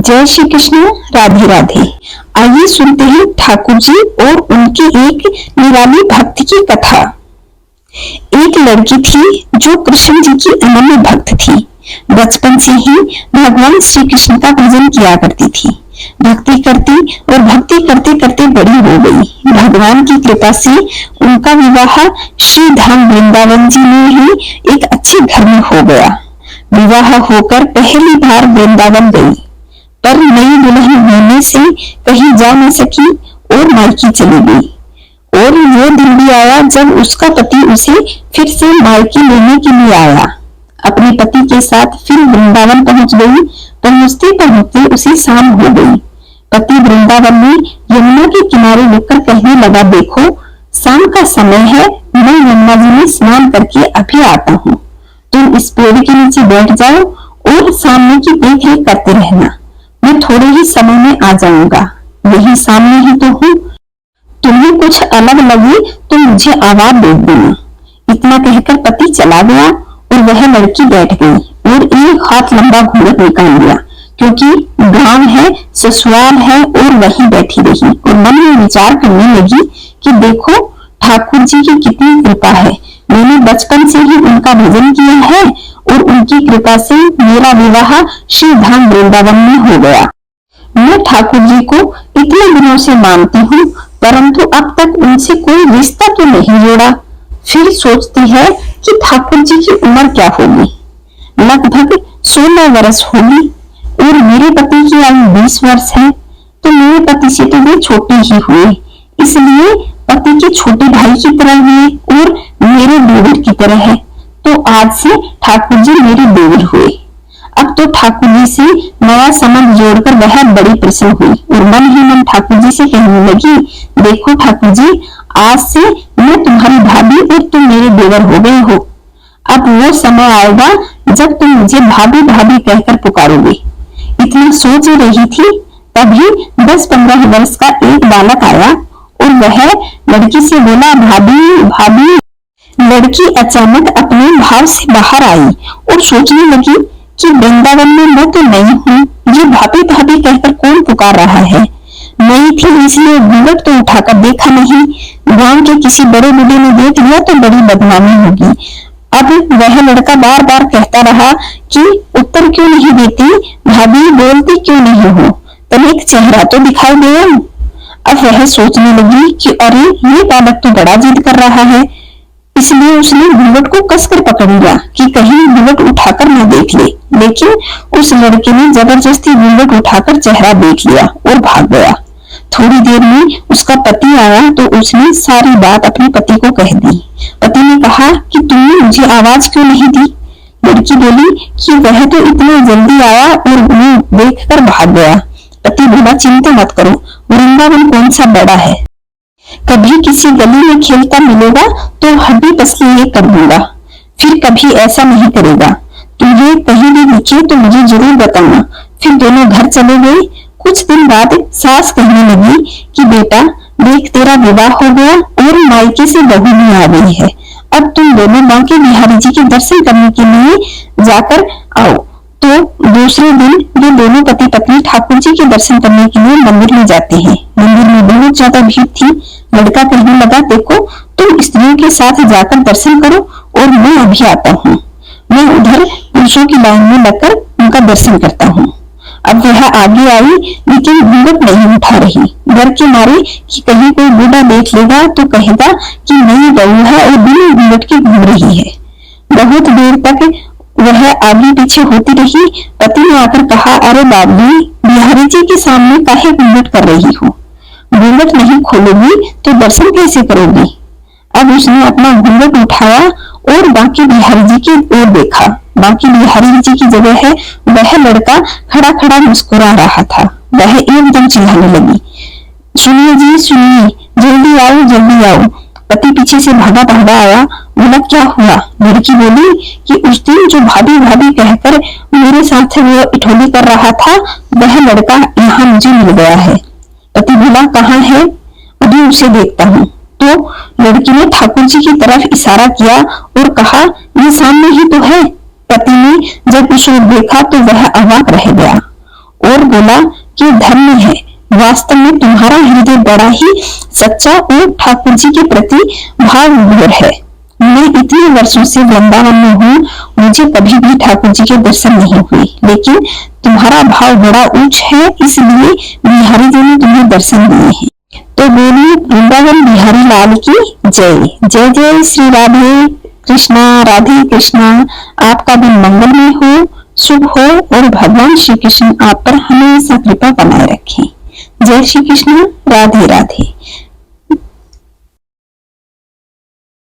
जय श्री कृष्ण। राधे राधे। आइए सुनते हैं ठाकुर जी और उनकी एक निराली भक्ति की कथा। एक लड़की थी जो कृष्ण जी की अनन्य भक्त थी। बचपन से ही भगवान श्री कृष्ण का भजन किया करती थी। भक्ति करते करते बड़ी हो गई। भगवान की कृपा से उनका विवाह श्री धाम वृंदावन जी में ही एक अच्छे घर में हो गया। विवाह होकर पहली बार वृंदावन गई, पर नई दुल्हन होने से कहीं जा न सकी और मायके चली गई। और वो दिन भी आया जब उसका पति उसे फिर से मायके लेने के लिए आया। अपने पति के साथ फिर वृंदावन पहुंच गई। पहुंचते पहुंचते उसे शाम हो गई। पति वृंदावन में यमुना के किनारे रुककर कहने लगा, देखो शाम का समय है, मैं यमुना जी में स्नान करके अभी आता हूँ। तुम इस पेड़ के नीचे बैठ जाओ और सामने की देख रेख करते रहना। मैं थोड़े ही समय में आ जाऊंगा। यही सामने ही तो हूँ। तुम्हें कुछ अलग लगे तो मुझे आवाज दे देना। इतना कहकर पति चला गया और वह लड़की बैठ गई और एक हाथ लंबा घूंघट निकाल लिया, क्योंकि गांव है, ससुराल है, और वहीं बैठी रही और मन में विचार करने लगी कि देखो ठाकुर जी की कितनी कृपा है। मैंने बचपन से ही उनका भजन किया है और उनकी कृपा से मेरा विवाह श्री धाम वृंदावन में हो गया। मैं ठाकुर जी को इतने दिनों से मानती हूँ, परंतु अब तक उनसे कोई रिश्ता तो नहीं जोड़ा। फिर सोचती है कि ठाकुर जी की उम्र क्या होगी। लगभग 16 वर्ष होगी और मेरे पति की आयु 20 वर्ष है, तो मेरे पति से तो वे छोटे ही हुए, इसलिए पति के छोटे भाई की तरह हुए और मेरे देवर की तरह है। तो आज से ठाकुर जी मेरे देवर हुए। अब तो ठाकुर जी से नया संबंध जोड़कर वह बड़ी प्रसन्न हुई और मन ही मन ठाकुर जी से कहने लगी, देखो ठाकुर जी, आज से मैं तुम्हारी भाभी और तुम मेरे देवर हो गए हो। अब वो समय आएगा जब तुम मुझे भाभी भाभी कहकर पुकारोगे। इतना सोच रही थी, तभी 10-15 वर्ष का एक बालक आया और वह लड़की से बोला, भाभी भाभी। लड़की अचानक अपने भाव से बाहर आई और सोचने लगी कि वृंदावन में मैं तो नई हूँ, ये भाभी भाभी कहकर कौन पुकार रहा है। नई थी इसलिए घूंघट तो उठाकर देखा नहीं। गांव के किसी बड़े बूढ़े ने देख लिया तो बड़ी बदनामी होगी। अब वह लड़का बार बार कहता रहा कि उत्तर क्यों नहीं देती, भाभी बोलती क्यों नहीं हो, तनिक चेहरा तो दिखाई दे। अब वह सोचने लगी कि अरे ये बालक तो बड़ा जिद कर रहा है, इसलिए उसने घूंघट को कसकर पकड़ लिया कि कहीं घूंघट उठाकर न देख ले। लेकिन उस लड़के ने जबरदस्ती घूंघट उठाकर चेहरा देख लिया और भाग गया। थोड़ी देर में उसका पति आया तो उसने सारी बात अपने पति को कह दी। पति ने कहा कि तुमने मुझे आवाज क्यों नहीं दी। लड़की बोली कि वह तो इतना जल्दी आया और उन्हें देखकर भाग गया। पति बोला, चिंता मत करो, वृंदावन कौन सा बड़ा है, कभी किसी गली में खेलता मिलेगा तो हड्डी पसली ये कर दूंगा, फिर कभी ऐसा नहीं करेगा। तुम्हें कहीं भी दिखे तो मुझे जरूर बताना। फिर दोनों घर चले गए। कुछ दिन बाद सास कहने लगी कि बेटा देख, तेरा विवाह हो गया और मायके से बहू भी आ गई है। अब तुम दोनों बांके बिहारी जी के दर्शन करने के लिए जाकर आओ। तो दूसरे दिन वे दोनों पति पत्नी ठाकुर जी के दर्शन करने के लिए मंदिर में जाते हैं। मंदिर में बहुत ज्यादा भीड़ थी। लड़का कहने लगा, देखो तुम स्त्रियों के साथ जाकर दर्शन करो और मैं अभी आता हूँ। मैं उधर पुरुषों की लाइन में लगकर उनका दर्शन करता हूँ। अब वह आगे आई, लेकिन घूंघट नहीं उठा रही, डर के मारे कि कहीं कोई बूढ़ा देख लेगा तो कहेगा कि नई बहू है और बिना घूंघट के घूम रही है। बहुत देर तक वह आगे पीछे होती रही। पति ने आकर कहा, अरे बाबू, बिहारी जी के सामने काहे घूंघट कर रही हो, घूंघट नहीं खोलोगी तो दर्शन कैसे करोगी। अब उसने अपना घूंघट उठाया और बाकी बिहारी जी की ओर देखा। बाकी बिहारी जी की जगह है वह लड़का खड़ा खड़ा मुस्कुरा रहा था। वह एकदम चिल्लाने लगी, सुनिए जी सुनिए, जल्दी आओ जल्दी आओ। पति पीछे से भागा भागा आया। बोला, क्या हुआ। लड़की बोली कि उस दिन जो भाभी भाभी कहकर मेरे साथ वो ठोली कर रहा था, वह लड़का यहाँ मुझे मिल गया है। पति बोला, कहाँ है, अभी उसे देखता हूँ। तो लड़की ने ठाकुर जी की तरफ इशारा किया और कहा, ये सामने ही तो है। पति ने जब उसे देखा तो वह अवाक रह गया और बोला कि धन्य है, वास्तव में तुम्हारा हृदय बड़ा ही सच्चा और ठाकुर जी के प्रति भाव विभोर है। मैं इतने वर्षों से वृंदावन में हूँ, मुझे कभी भी ठाकुर जी के दर्शन नहीं हुए, लेकिन तुम्हारा भाव बड़ा ऊंच है, इसलिए बिहारी जी ने तुम्हें दर्शन दिए हैं। तो बोलिए वृंदावन बिहारी लाल की जय। जय जय श्री राधे कृष्णा, राधे कृष्णा। आपका दिन मंगलमय हो, शुभ हो और भगवान श्री कृष्ण आप पर हमेशा कृपा बनाए रखें। जय श्री कृष्ण, राधे राधे।